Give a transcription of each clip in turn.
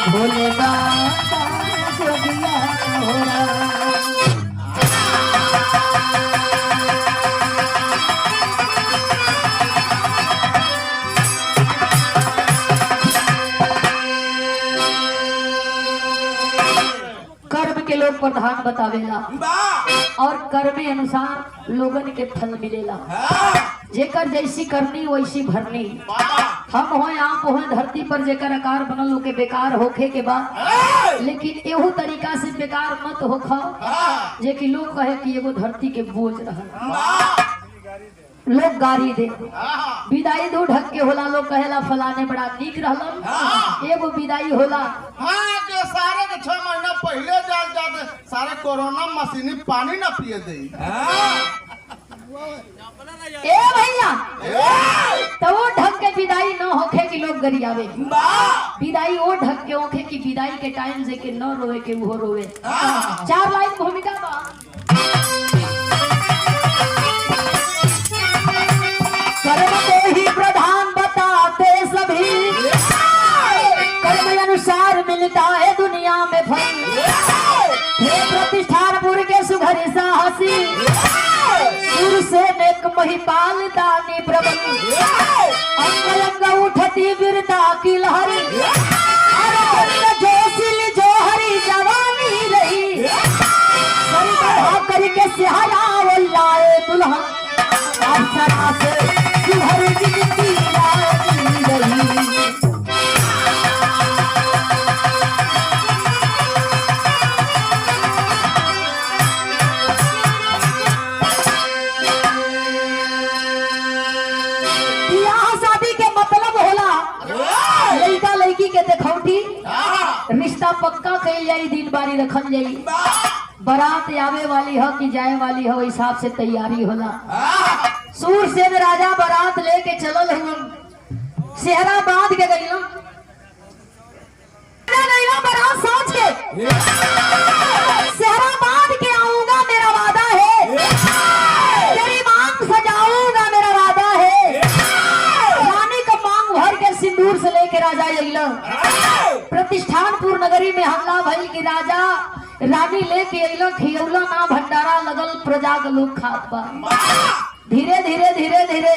भोले बाबा जोगिया होरा। कर्म के लोग प्रधान बतावेला और कर्मे अनुसार लोगन के फल मिलेला। जेकर जैसी करनी वैसी भरनी। हम हो आप हो धरती पर जेकर आकार बनल हो के बेकार होखे के बाद, लेकिन एहू तरीका से बेकार मत होखा जे कि लोग कहे कि एगो धरती के बोझ रहा, लोग गाड़ी दे। विदाई दो ढक के होला, लोग कहेला फलाने बड़ा नीक रहलन। एगो विदाई होला के सारे के 6 महीना पहले जाल जाते सारे कोरोना मशीनी पानी ना पिए दे। ए भैया तो वो ढक के विदाई न होखे कि लोग गरियावे। विदाई वो ढक के होखे कि विदाई के टाइम से के न रोवे के वो रोवे। 4 लाइन भूमिका बा। कर्म को ही प्रधान बताते सभी, कर्म अनुसार मिलता है दुनिया में फल। हे प्रतिष्ठानपुर के सुघर साहसी, सुर से नेक महिपाल दानी प्रबल। अंग अंग उठती वीरता की लहरी, जोशिल जोहरी जवानी रही। सर बढ़ा करके सिहारा वो लाए दुल्हन, अप्सरा से सुघर जिंदगी लाती रही। के देखौटी रिश्ता पक्का कई जाई, दिन बारी रखल जाई। बारात आवे वाली हो कि जाए वाली हो, हिसाब से तैयारी होला। सूरसेन राजा बारात लेके चलल हुन, सेहरा बांध के गइलो। बारात सोच के सेहरा बांध के आऊंगा, मेरा वादा है। तेरी मांग सजाऊंगा, मेरा वादा है। रानी का मांग भर के सिंदूर से लेके राजा अइला। प्रतिष्ठानपुर नगरी में हमला भइल कि राजा रानी लेके अइला, खियौला ना भंडारा लगल, प्रजा के लोग खात बा। धीरे धीरे धीरे धीरे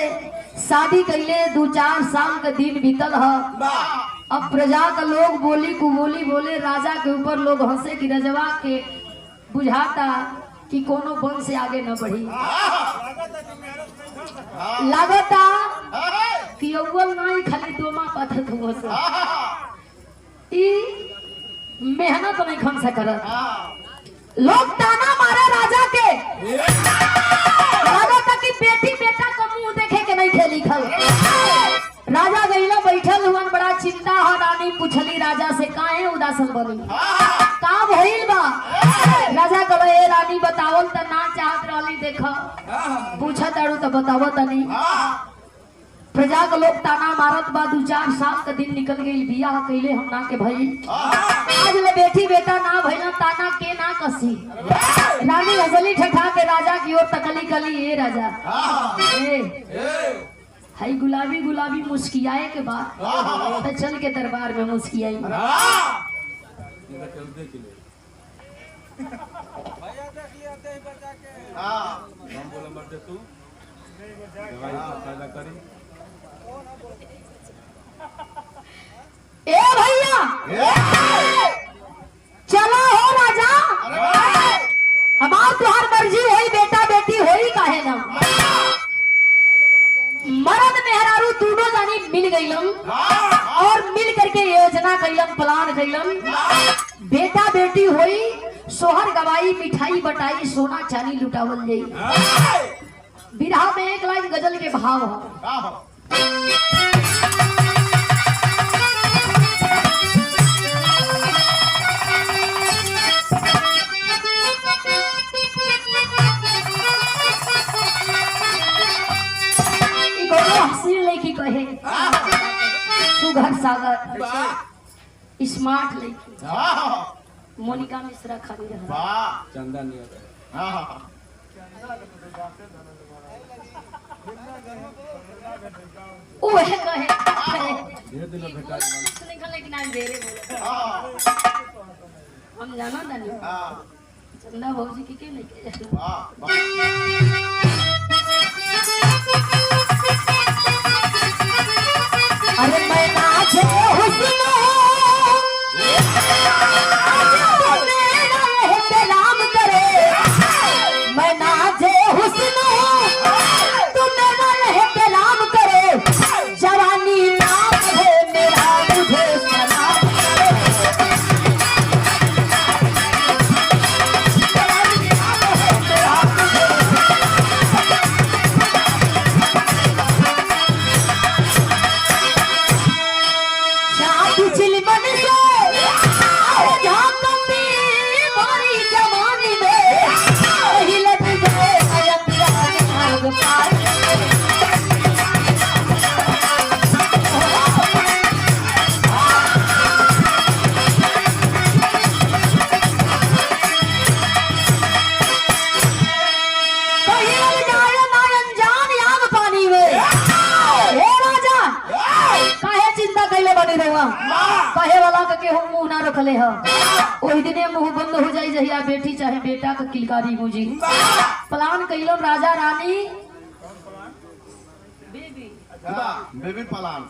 शादी कैले 2-4 साल का दिन बीतल ह। अब प्रजा का लोग बोली कुबोली बोले, राजा के ऊपर लोग हंसे कि रजवा के बुझाता कि कोनो बन से आगे न बढ़ी। लागता कि अव्वल नहीं खाली दोमा पथत हो से मेहनत नहीं खन से करत। लोग ताना मारे राजा के, राजा तक की बेटी बेटा का मुंह देखे के नहीं थे लिखल। राजा गईला बैठल हुवन, बड़ा चिंता हो। रानी पूछली राजा से, काहे उदासन बनी, का भइल बा? राजा कहे रानी बतावल त ना चाहत रहली, देखा पूछत आड़ू तो बतावत तनी। प्रजा के लोग ताना मारत बा। 2-4 साल का दिन निकल गई, बियाह कैले हमना के भई। आज ले बेटी बेटा ना भइला, ताना के ना कसी। रानी हंसली ठठा के राजा की ओर तकली कली, ए राजा हाई गुलाबी गुलाबी मुस्कियाए के बाद तो चल के दरबार में मुस्कियाई। ए भैया चलो हो राजा, हमार तुहार मर्जी होई, बेटा बेटी होई काहे ना। मर्द मेहरारू दोनों जानी मिल गईलम और मिल करके योजना कैलम, प्लान कैलम। बेटा बेटी होई, सोहर गवाई, मिठाई बटाई, सोना चांदी लुटावल जाई। बिरहा में एक लाइन गजल के भाव है। हसीन लड़की कहे, सुघर सागर, स्मार्ट लड़की, मोनिका मिश्रा खाली रहा। चंदा नहीं ओहे कहे लेकिन आज देरे बोले हम जाना नहीं चंदा भौजी की के नहीं अरे मैं नाचे हुस्न सलाम करे मैं नाचे हुस्न तुम मेरा एहतराम करे जवानी नाम है मेरा मुझे सलाम करे जवानी नाम है मेरा मुझे शादी चिलमन से जहाँ कभी मारी जवानी में हिलत गए भाग पाए कहे वाला के हम मुंह ना रखले ह ओही दिने मुंह बंद हो जाई जहिया बेटी चाहे बेटा के किलकारी गूंजी प्लान कइलो Raja Rani baby baby plan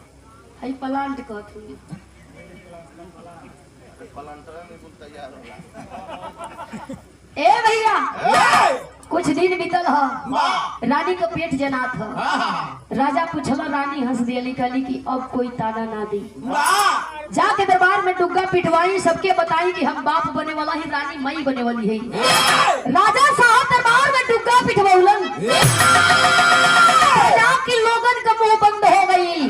हई प्लांट कहत हुई प्लांटर में कुछ तैयार होला ए भैया कुछ दिन बीतल ह रानी का पेट जनात ह राजा पूछला रानी हंस दियली कहली कि अब कोई ताना ना दी जाके दरबार में डुग्गा पिटवाई सबके बताई कि हम बाप बने वाला ही रानी मई बने वाली है राजा साहब दरबार में डुग्गा पिटवौलन के लोगन का मुंह बंद हो गई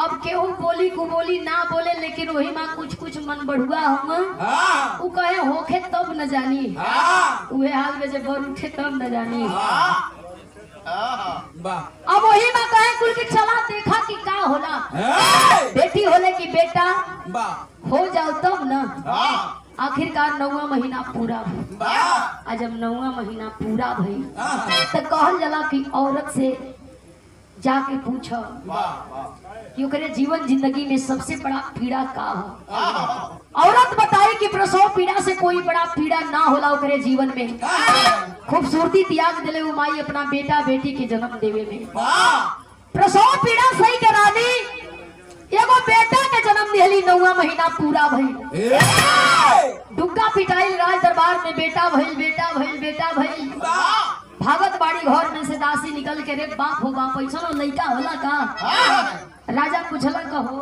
अब केहू बोली कुबोली ना बोले लेकिन वही माँ कुछ कुछ मन बढ़ुआ हम उ कहे होखे तब न जानी उहे हाल में जब बर उठे तब न जानी अब वही माँ कहे कुल के चला देखा कि का होला बेटी होले कि बेटा हो जाओ तब न आखिरकार 9वां महीना पूरा भई आज जब 9वां महीना पूरा भई तो कहल जला कि औरत से जाके पूछो कि ओकरे जीवन जिंदगी में सबसे बड़ा पीड़ा का है औरत बताई कि प्रसव पीड़ा से कोई बड़ा पीड़ा ना होला ओकरे जीवन में खूबसूरती त्याग दिले वो माई अपना बेटा बेटी के जन्म देवे में प्रसव पीड़ा सही के रानी एगो बेटा के जन्म दिहली 9वां महीना पूरा भइल डुग्गा पिटाइल राज दरबार में बेटा भइल बेटा भइल बेटा भइल भागत बाड़ी घर में से दासी निकल के रे बाप हो बाप ऐसा लड़का होला का राजा पूछला कहो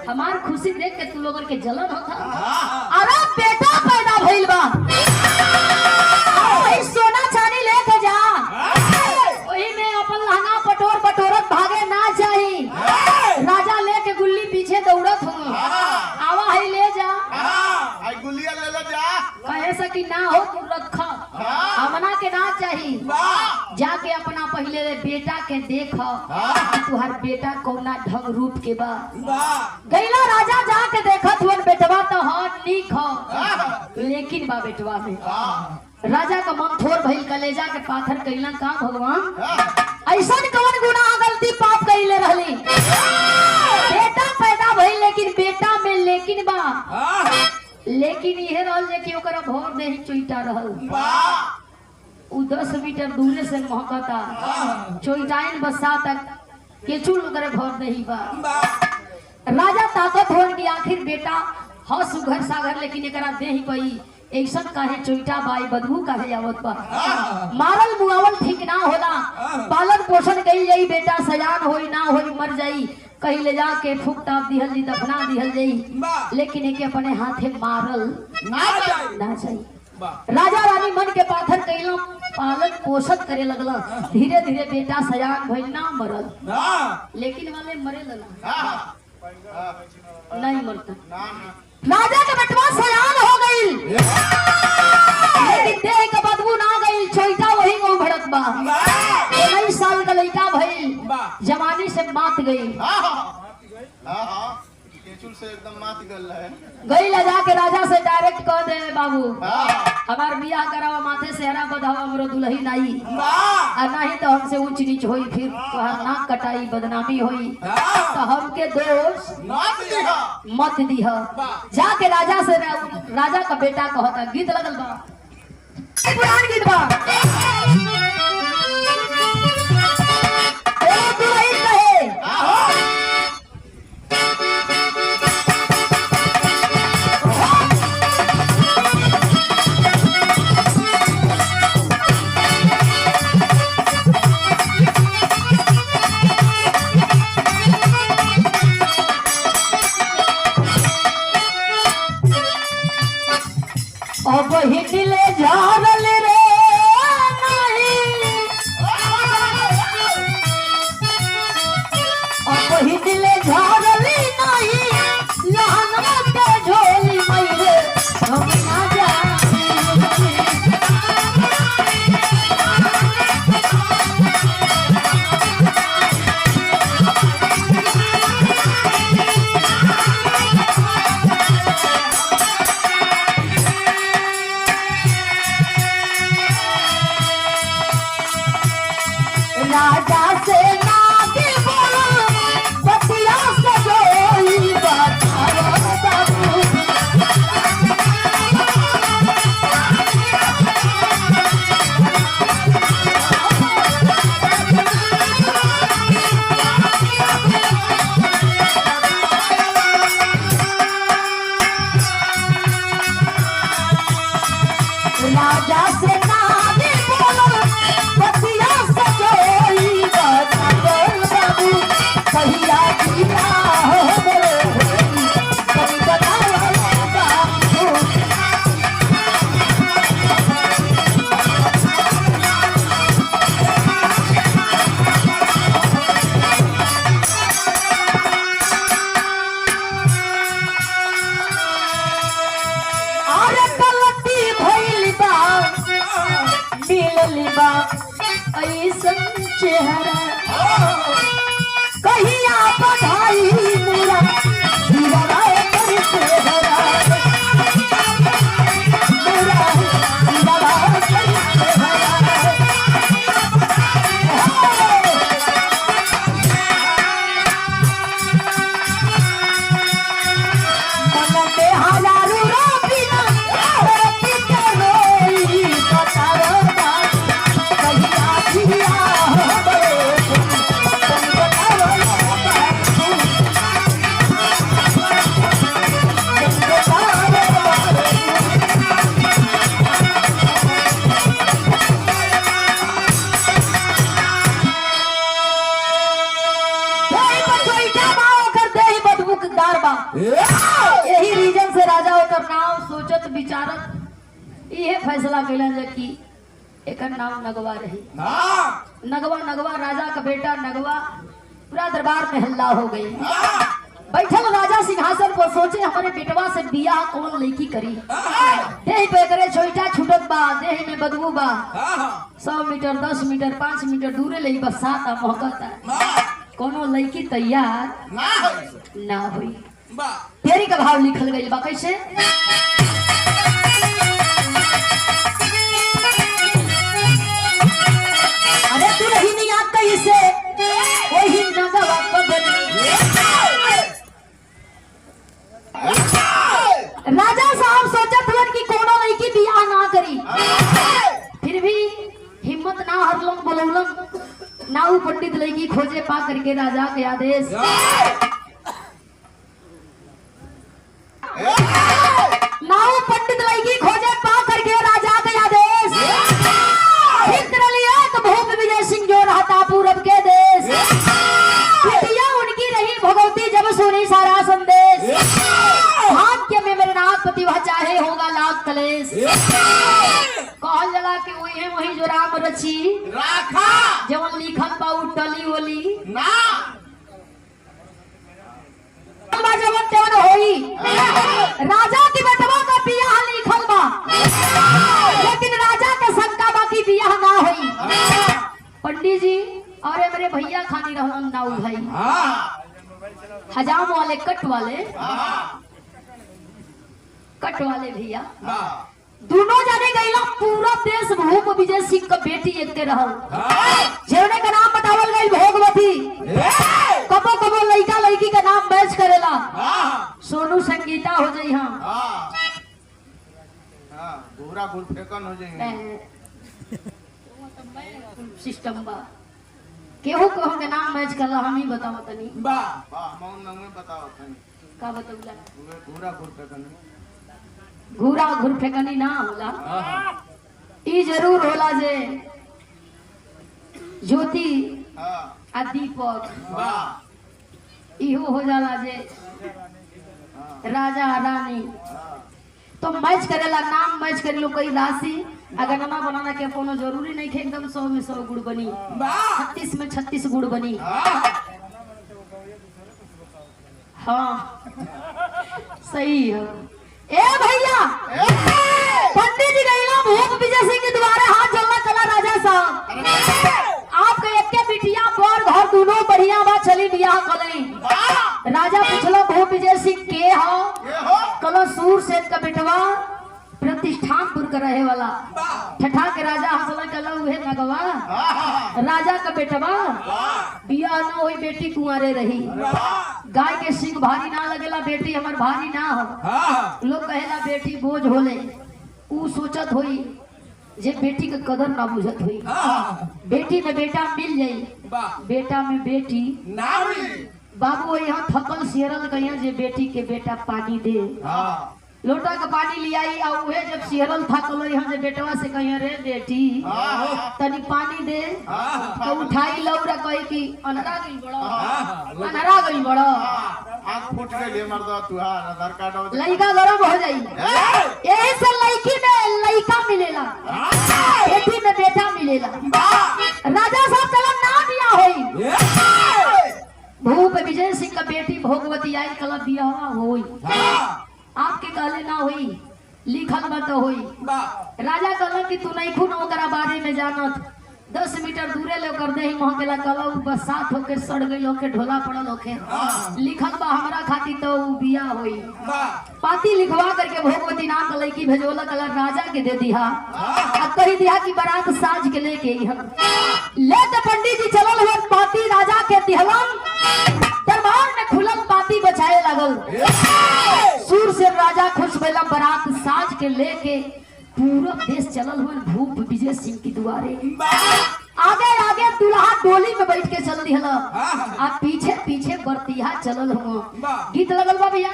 हमार खुशी देख के तू लोगन के जलन होता अरे बेटा पैदा भइल बा वही सोना चांदी लेके जा वही में अपन लहंगा पटोर पटोरत भागे ना चाहिए राजा लेके गुल्ली पीछे दौड़त हो आवा है ले जा गुलिया ले ले जा कहे सकी ना हो तू रखा हमना के ना चाहिए जाके अपना पहले बेटा के देख तुहार बेटा कौना ढंग रूप के बा गैला राजा जाके देखत हुन बेटवा तो हट नीक हो लेकिन बा बेटवा में राजा का मन थोर भइल कलेजा के पाथर कइला का भगवान ऐसन कौन गुनाह गलती पाप कइले रहली बेटा पैदा भइल लेकिन बेटा में लेकिन बा लेकिन ये रहल जे कि ओकरा भोर देही चुईटा रहल उ 10 मीटर दूरे से महकता चोइटाइन बसा तक केचू करे भोर देही बा राजा ताकत होन की आखिर बेटा ह सुघर सागर लेकिन एकरा देही पई ऐसन काहे चोइटा बाई बदबू काहे आवत बा मारल मुआवल ठीक ना होला पालन पोषण कइल जाई बेटा सयान होई ना होई मर जाई कहीं ले जाके फूक ताप दिहल जी दफना दिहल जाई लेकिन एके अपने हाथे मारल ना चाहिए राजा रानी मन के पाथर कइलो पालन पोषण करे लगला धीरे धीरे बेटा सयान भइल ना मरल लेकिन वाले मरे लला नहीं मरता राजा के बेटवा सयान हो गई लेकिन देह के बदबू ना गई छोटा वही गो भड़क बा 19 साल का लड़का भइल जवानी से मात गई से एकदम मात गल है। गई ले जाके राजा से डायरेक्ट कह दे बाबू हाँ हमार बियाह करावा माथे से हरा बधावा हमरो दुल्ही नहीं वाह और नहीं तो हमसे ऊंच नीच होई फिर तोहर नाक कटाई बदनामी होई तो हमके दोष मात दिया। मत दीह। जाके राजा से राजा का बेटा कहता गीत लगल बा पुरान गीत बा ए दुल्ही कहे अब हिटले झारल रे नहीं अब हिटले झारल नहीं लहंगा के झोली मईरे हम ना जानी राजा से नागे बोलो बतिया सजोई बताओ बाबू राजा से नागे बोलो बतिया सजोई बताओ बाबू कहिया किया हो मोरे होई कभी बताओ बाबू अरे गलती भइल बा मिलल बा ऐसन चेहरा कहिया बधाई मेरा दीवारा कर चेहरा मेरा दीवारा कर मन में हजारों रोपिना रोपी के रोई बताओ बाबू कहिया किया हो बड़े तुम बताओ बाबू तुम बताओ देही बचोइटा बाओ कर देही बदबूदार बा यही रीजन से राजा ओकर नाम सोचत विचारत इहे फैसला कैलन जे कि एकर नाम नगवा रही। नगवा नगवा राजा का बेटा नगवा पूरा दरबार में हल्ला हो गई। बैठल राजा सिंहासन पर सोचे हमारे बेटवा से बियाह कौन लड़की करी देही पे करे छोटा छुटत बा देही में बदबू बा 100 मीटर 10 मीटर 5 मीटर दूरे लई बसाता महकता कोनो लड़की तैयार ना है। ना हुई। तेरी का भाव लिखल गई बा कैसे अरे तू रही नहीं आता इसे वही नगवा कबन राजा साहब सोचत हुए कि कोनो लड़की बियाह ना करी फिर भी हिम्मत ना हरलन बोलौलन नाऊ पंडित लड़की खोजे पा करके राजा के आदेश नाऊ पंडित लड़की खोजे पा करके राजा के आदेश मित्र लिया तो भूप विजय सिंह जो रहता पूरब के देश बिटिया उनकी रही भगवती जब सुनी सारा संदेश भाग्य में मेरे नाथ प्रतिभा चाहे होगा लाख कलेश कहल जला के वही जो राम रची राखा जवन लिखल बा उ टली ओली ना जवन तेवन होई राजा की बेटवा का बियाह लिखल बा लेकिन राजा के शंका बा की बियाह ना होई। पंडित जी अरे मेरे भैया खानी रहलन नाऊ भाई हजाम वाले कट वाले भैया दोनों जाने गईला पूरा देश भूप विजय सिंह का बेटी एक के रहल जेवने का नाम बतावल गई भोगवती कबो कबो लड़का लड़की का नाम मैच करेला सोनू संगीता हो जाई हाँ पूरा गुल फेकन हो जाएंगे सिस्टम बा केहू कहूं के नाम मैच करला हम ही बताओ तनी मौन नंगे बताओ तनी का बताऊला पूरा गुल फेकन घूरा घुर फेकनी ना होला ई जरूर होला जे ज्योति आ दीपक इहो हो जाला जे राजा रानी तो मैच करेला नाम मैच करे लो कोई राशि अगर नना बनाना के कोनो जरूरी नहीं है एकदम 100 में 100 गुड़ बनी 36 में 36 गुड़ बनी हाँ सही है ए भैया पंडित जी गईला भूप विजय सिंह के द्वारा हाथ जोड़ना चला राजा साहब आपके एक के बिटिया पर घर दोनों बढ़िया बा चली बियाह कलई राजा पूछलो भूप विजय सिंह के हो कलो सूर सेठ का बेटवा प्रतिष्ठानपुर का रहे वाला ठठा के राजा हंसला कलो उहे नगवा राजा का बेटवा बियाह न होई बेटी कुंवारे रही गाय के सिंह भारी ना लगेला बेटी हमर भारी ना हो लोग कहेला बेटी बोझ होले ऊ सोचत होई जे बेटी के कदर ना बुझत हुई बेटी में बेटा मिल जाई बेटा में बेटी ना मिली बाबू यहाँ थकल सिहरल कहिया जे बेटी के बेटा पानी दे लोटा का पानी लियाई और उहे जब सिहरल थकल यहाँ जे बेटवा से कहिया रे बेटी तनी पानी दे तो उठाई लौरा कही कि अनहरा गई बड़ा आँख फूट गई मर्दा तुहार आधार कार्ड लड़का गरम हो जाई यही से लड़की में लड़का मिलेला बेटी में बेटा मिलेला राजा साहब चलो ना दिया होई भूप विजय सिंह का बेटी भोगवती आई कल बियाह होई आपके कहले ना होई लिखल बा तो होई राजा कहल कि तू नहीं खून ओकरा बारे में जानत 10 मीटर दूरे ले कर दे मोह केला कहल बसात होके सड़ गई होके ढोला पड़ल होके लिखल बा हमरा खातिर तो बियाह होई पाती लिखवा करके भोगवती नाम का लड़की भेजोला कल राजा के दे दिया आ कही दिया कि बारात साज के लेके ले तो पंडित जी चलल हो पाती राजा के दिहलन दरबार में खुलल पाती बचाए लगल सूर से राजा खुश भेला बारात साज के लेके पूरा देश चलल हुआ भूप विजय सिंह की दुआरे आगे आगे दुल्हा डोली में बैठ के चल दिहला आ पीछे पीछे बरतिया चलल हुआ गीत लगल बा भैया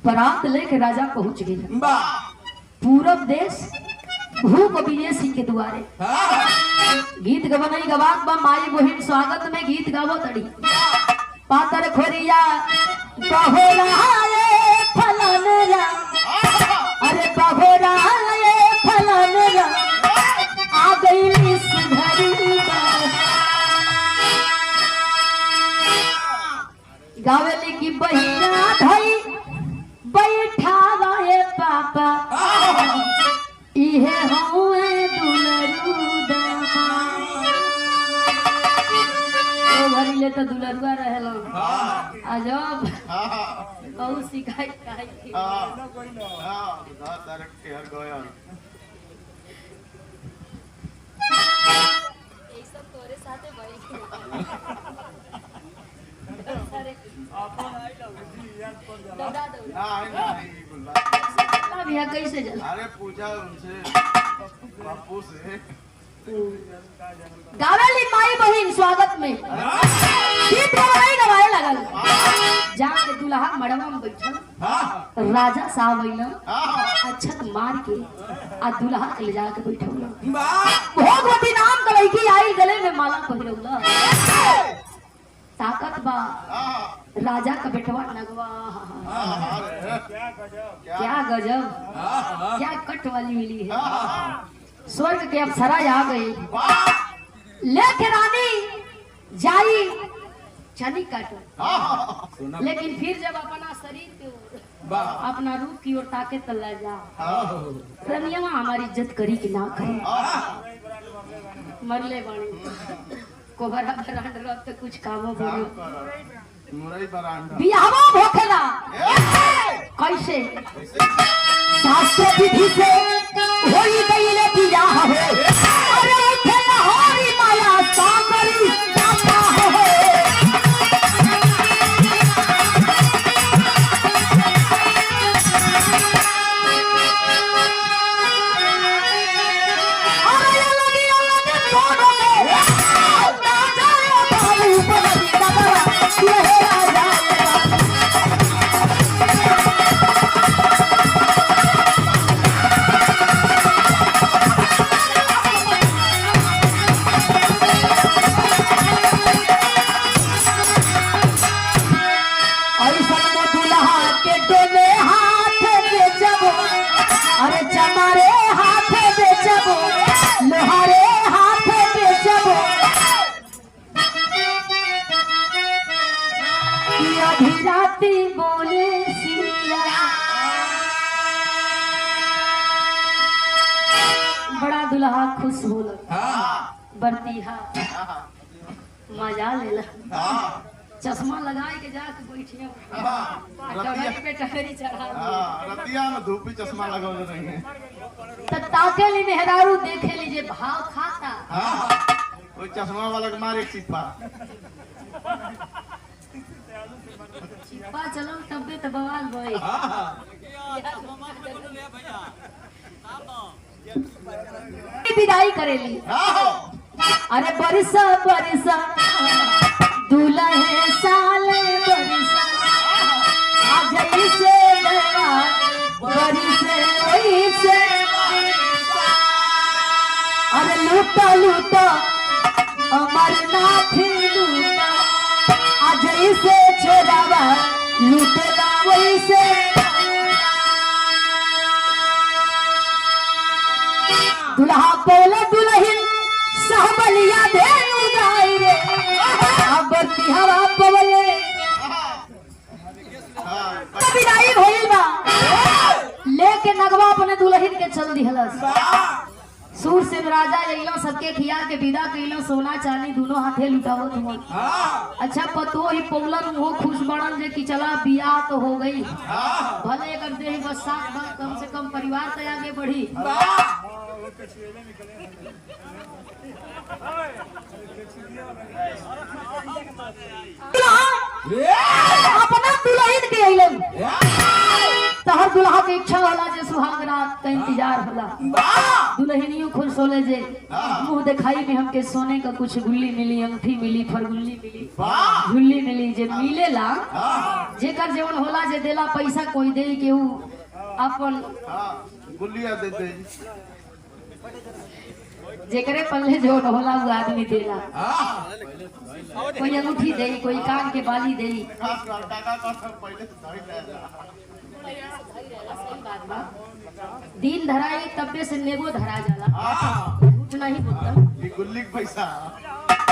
बारात लेके राजा पहुंच गए पूरब देश भूप विजय सिंह के द्वारे गीत गवनई गवात बा माई बहिन स्वागत में गीत गावो तड़ी पातर खोरिया बहोराए फलनरा अरे बहोराए फलनरा आ गई इस घड़ी गावेली की बहिना धई बैठावा पापा इहे हुए घरी ले तो दुलरुआ रहेला अजब हाँ बहुत शिकायत काहे की हाँ तारे केयर गोयल ये सब तोरे साथे भइल दौड़ा दौड़ा नहीं बुला अब यहाँ कैसे जल अरे पूछा उनसे बापू से गावेली माई बहिन स्वागत में गीत गवाए लगल जाके दुल्हा मड़वा में बैठल राजा साहब अइलन अक्षत मार के आ दुल्हा के ले जाके बैठौल भोगवती नाम का लड़की आई गले में माला पहिरौला ताकत बा राजा का बेटवा नगवा क्या गजब क्या कट वाली मिली है स्वर्ग के अप्सरा आ गई लेके रानी जाई छनी काटो लेकिन फिर जब अपना शरीर की ओर अपना रूप की ओर ताके तल्ला जा रनिया हमारी इज्जत करी कि ना करी मरले बाणी कोबरा बरांड रत तो कुछ कामो बोलो मुरई बरांडा बियाहवा भोखेला कैसे शास्त्र विधि से होई गईले बियाह हो अरे खेला हरी माया सागरी जाता हो बोले सिया बड़ा दुल्हा खुश होला बरतीहा मजा लेला चश्मा लगाए के जाके बैठिया पे टहरी चढ़ा रतिया में धूपी चश्मा लगावले नहीं है त ताके ली मेहरारू देखे लीजिए भाव खाता कोई चश्मा वाला के मारे चिपा चिपा चलो तबे तो बवाल भाई विदाई करेली अरे बरिसा बरिसा दुल्हे साले बरिसा आज से नया बरिसे वैसे अरे लूटा लूटा अमरनाथ लूटा आज से छोड़ावा लूटेगा वैसे दुल्हा बोले दुल्हन सहबलिया देनु गाई रे अब हवा पवले विदाई भइल बा लेके नगवा अपने दुल्हन के चल दिहलस सूर से राजा अइलो सबके खिया के विदा कइलो सोना चांदी दोनों हाथे लुटावत हुआ अच्छा पतो ही पौलन वो खुश बनल जे कि चला बियाह तो हो गई भले कर दे बस साथ बात कम से कम परिवार से आगे बढ़ी अपना दुल्हन के अइलन तहर दुल्हा के इच्छा होला जे सुहाग रात का इंतजार होला दुल्हनियों खुश होले जे मुंह दिखाई में हमके सोने का कुछ गुल्ली मिली अंगूठी मिली फरगुल्ली मिली झुल्ली मिली जे मिलेला जेकर जेवन होला जे देला पैसा कोई दे केहू अपन गुल्लिया दे दे जेकरे पल्ले जो होला वो आदमी देला कोई अंगूठी दे कोई कान के बाली दे खास कर काका का पहले से धरी ले दिन धराई तबे से नेबो धरा जाला झूठ नहीं बोलता ये गुल्ली के पैसा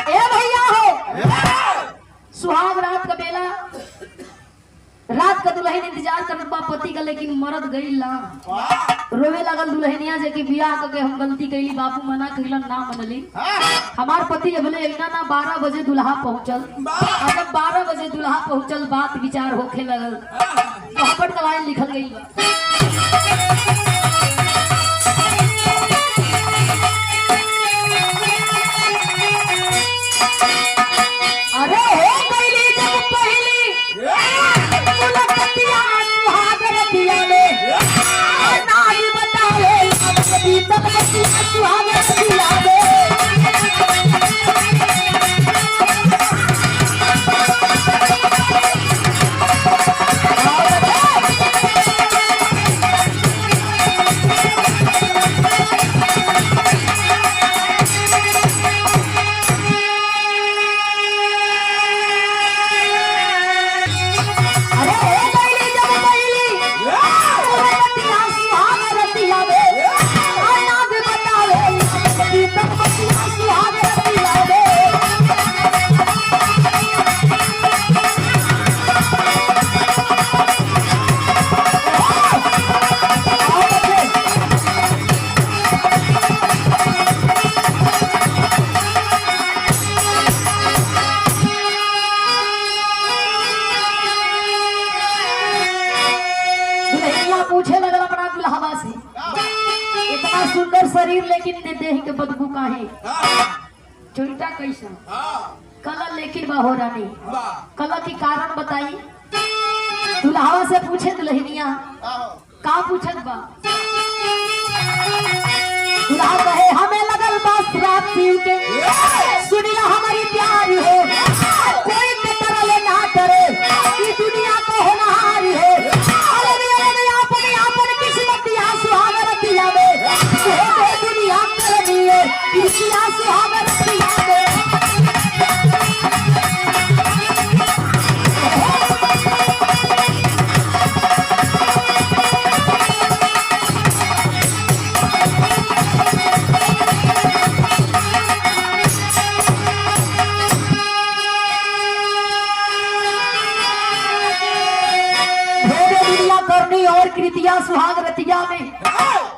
ए भैया हो सुहाग रात का बेला रात का दुल्हन इंतजार करत बा पति का, लेकिन मरद गई ना। रोवे लगल दुल्हनिया जे कि बियाह करके हम गलती कैली, बाबू मना कैलन ना मनली। हमार पति अबले अइना ना 12 बजे दुल्हा पहुंचल। जब 12 बजे दुल्हा पहुंचल बात विचार होखे लगल। मोहब्बत का लाइन लिखल गई बा। अरे हो गईली जब पहली मुलाकातिया सुहागरतिया में नारी बतावे कभी तक बतिया सुहागरतिया में। पूछे लगल अपना दुल्हवा से, इतना सुंदर शरीर लेकिन देह के बदबू काहे, चुलटा कैसा कलर लेकिन बहो रानी, कलर की कारण बताई। दुल्हवा से पूछे दुल्हनिया का पूछत बा। दुल्हा कहे हमें लगल बस रात पीव के सुनिला हमारी प्यार हो, कोई के तरह ना करे कि दुनिया को होनहारी हो। दुनिया करनी है दुनिया सुहागरतिया में। दुनिया करनी और कृतिया सुहागरतिया में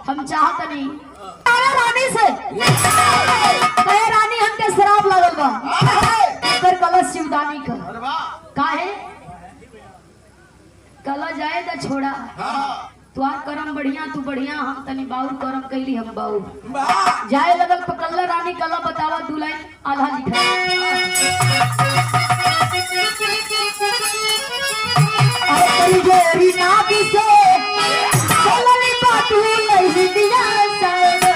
हम चाहत नहीं। रानी से कहे रानी हमके शराब लगल बा, कर कलश शिवदानी का काहे कला जाए त छोड़ा। तुहार करम बढ़िया तू बढ़िया, हम तनी बाउर करम कैली हम बाउर। जाए लगल पकल्ला रानी कला बतावा दू लाइन आधा लिखा। अरे जे रीना बिसे चलनी बातू नहीं दिया साइड।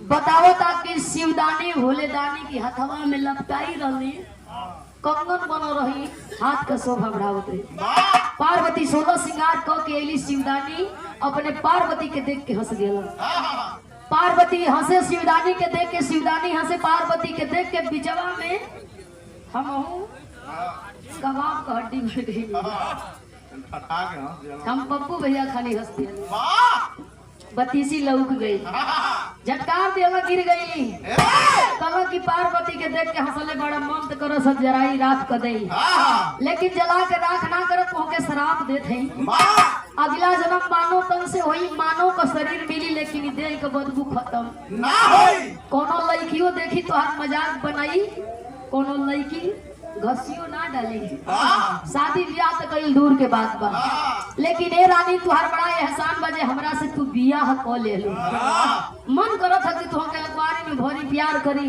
बताओ ताकि शिवदानी भोलेदानी की हथवा में लपटाई रही, कंगन बन रही, हाथ का शोभा बढ़ावत रही। पार्वती 16 श्रृंगार क के अली शिवदानी अपने पार्वती के देख के हंस गया। पार्वती हंसे शिवदानी के देख के, शिवदानी हंसे पार्वती के देख के, बिचवा में हम कबाब का हड्डी मिल गई। हम पप्पू भैया खाली हंसते बतीसी लौक गई, झटकार देवा गिर गई। कला की पार्वती के देख के हंसले बड़ा मन तो करो सब जराई राख कर दई, लेकिन जला के राख ना करत होके शराब देत है। अगला जन्म मानव तन से होई, मानव का शरीर मिली लेकिन देह के बदबू खत्म ना होई। कोनो लड़कियों देखी तो हाथ मजाक बनाई, कोनो लड़की घसियो ना डाली। शादी ब्याह तो कई दूर के बात बा, लेकिन ए रानी तुहार बड़ा एहसान बजे हमरा से तू बियाह क ले लो। मन करत है कि तुम के अखबारी में भरी प्यार करी,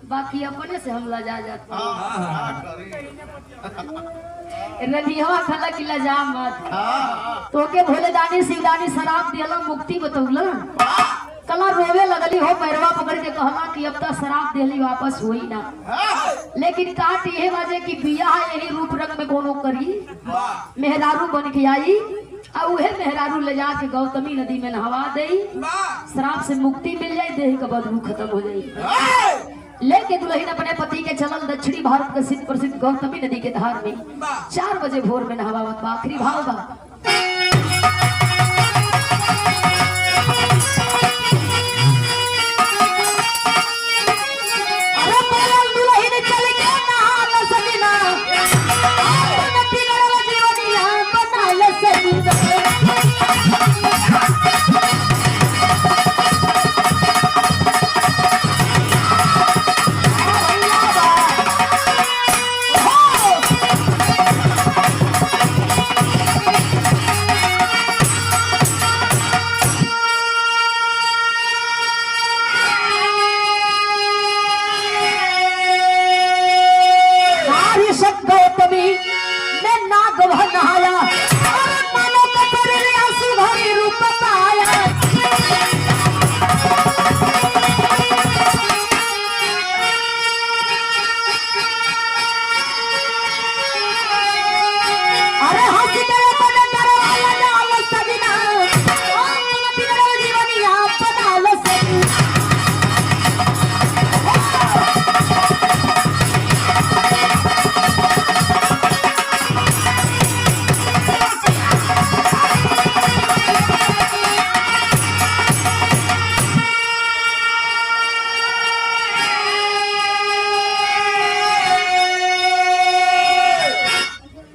बाकी अपने से हम लजा जाते रनिहवा खला कि लजा मत। तो के भोले दानी शिवदानी शराब दियला मुक्ति बतौला, कला रोवे लगली हो पैरवा पकड़ के कहला कि अब तक शराब देली वापस होई ना, लेकिन काट ये बाजे कि बिया यही रूप रंग में कोनो करी मेहरारू बन के आई और उहे मेहरारू ले जाके गौतमी नदी में नहवा दे, शराब से मुक्ति मिल जाए, देह का बदबू खत्म हो जाए। लेके दुल्हन अपने पति के चलल दक्षिणी भारत के सिद्ध प्रसिद्ध गौतमी नदी के धार में 4 बजे भोर में नहवावत बा। आखिरी भाव बा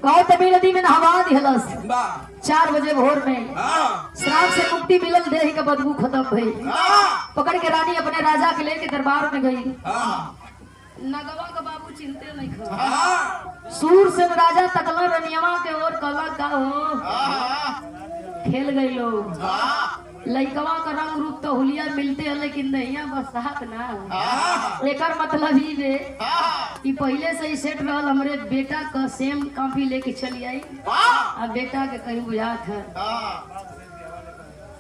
गौतमी नदी में नहवा दिहलस 4 बजे भोर में। श्राप से मुक्ति मिलल, देह का बदबू खत्म भई। पकड़ के रानी अपने राजा के लेके दरबार में गई। नगवा का बाबू चिंते नहीं खा। सूर से राजा तकला रनियवा के ओर कला का हो खेल गई लोग। लइकवा का रंग रूप तो हुलिया मिलते है, लेकिन नैया बसात ना। एकर मतलब ही बे कि पहले से ही सेट रहल हमरे बेटा का सेम कॉपी लेके चली आई। अब बेटा के कहीं बुझात है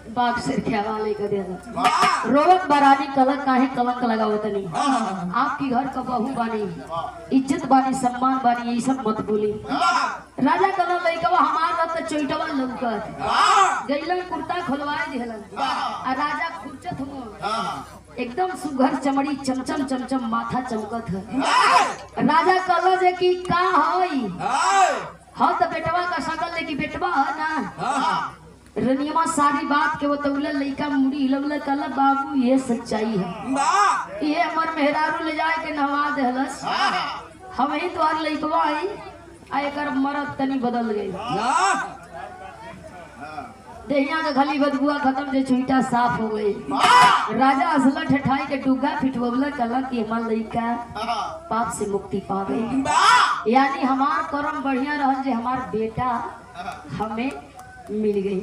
बाग से ख्यावा लेकर दे रोवत बरानी कलंक काहे कलंक लगावत नहीं। आपकी घर का बहू बानी, इज्जत बानी, सम्मान बानी, यही सब मत बोली। राजा कलर लइकवा हमार रत चोइटवा लौकत गइलन, कुर्ता खोलवाए दिहलन आ राजा खुरचत हो एकदम सुघर चमड़ी चमचम चमचम माथा चमकत है। राजा कलर जे की का होई हाँ तो बेटवा का शकल लेकी बेटवा है ना। रनियमा सारी बात के वो तौला लइका मुड़ी हिलवले कला बाबू ये सच्चाई है, ये हमर मेहरारू ले जाए के नहवा देहलस, हम ही तोहार लइकवा आई आ एकर मरद तनी बदल गई। देहिया के खाली बदबुआ खत्म, जे छुईटा साफ हो गई। राजा असला ठठाई के डुगा फिटवला कला कि हमर लइका पाप से मुक्ति पा गई, यानी हमार कर्म बढ़िया रहल जे हमार बेटा हमें मिल गई।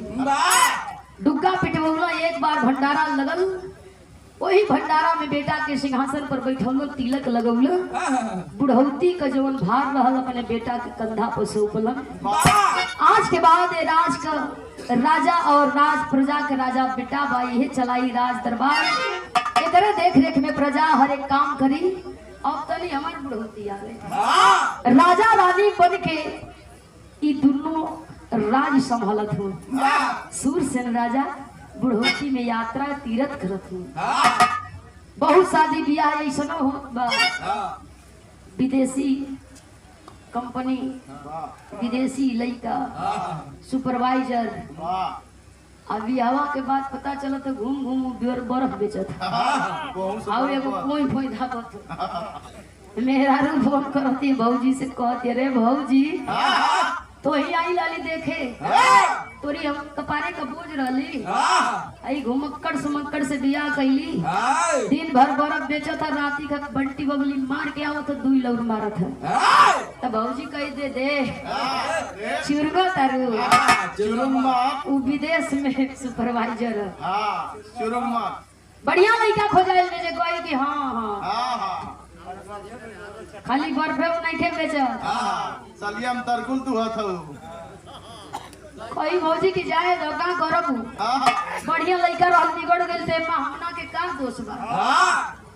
डुग्गा पिटवला एक बार भंडारा लगल, वही भंडारा में बेटा के सिंहासन पर बैठल तिलक लगौल। बुढ़ौती का जवन भार रहल अपने बेटा के कंधा पर सौंपलन। आज के बाद राज का राजा और राज प्रजा के राजा बेटा बाई है चलाई राज दरबार। इधर देख रेख में प्रजा हर एक काम करी। अब तनी हमार बुढ़ौती आ गई, राजा रानी बन के ई दोनों राज संभालत हूँ। सूरसेन राजा बुढ़ौती में यात्रा तीरथ करत हूँ। बहुत शादी ब्याह ऐसा होत बा, विदेशी कंपनी, विदेशी लड़का, सुपरवाइजर। अभी हवा के बाद पता चला तो घूम घूम बर्फ बेचत और एगो कोई फोई धाकत। मेहरारू फोन करती भौजी से कहती रे भौजी तो ही आई लाली देखे तोरी हम कपारे का बोझ रहली आई घुमक्कड़ सुमक्कड़ से बियाह कैली। दिन भर बर्फ बेचा था, राती का बंटी बगली मार के आओ तो 2 लौर मारा था। तब भौजी कह दे चुरगा तारू उ विदेश में सुपरवाइजर। बढ़िया लड़का खोजाइल में जे कोई कि हाँ हाँ हाँ हाँ खाली बर्फे नहीं खे बेचा हाँ सलियम तरकुल तू हथौ कोई भौजी की जाए तो का करब हाँ बढ़िया लड़का रहल बिगड़ गेल ते मां हमना के का दोष बा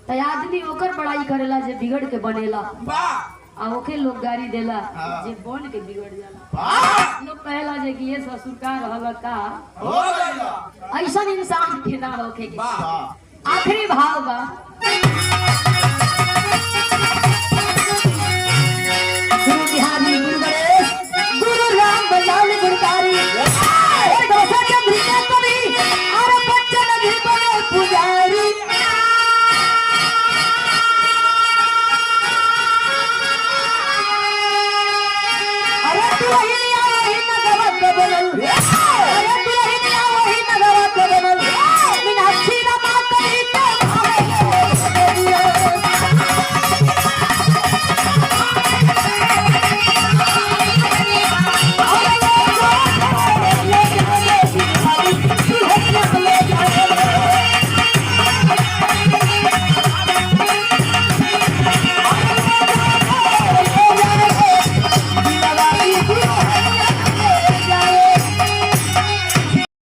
त आदमी ओकर बड़ाई करेला जे बिगड़ के बनेला आ ओके लोग गाड़ी देला जे बन के बिगड़ जाला लोग कहला जे कि ये ससुर का रहल का हो गइला ऐसा इंसान के ना होके के वाह आखिरी भाव बा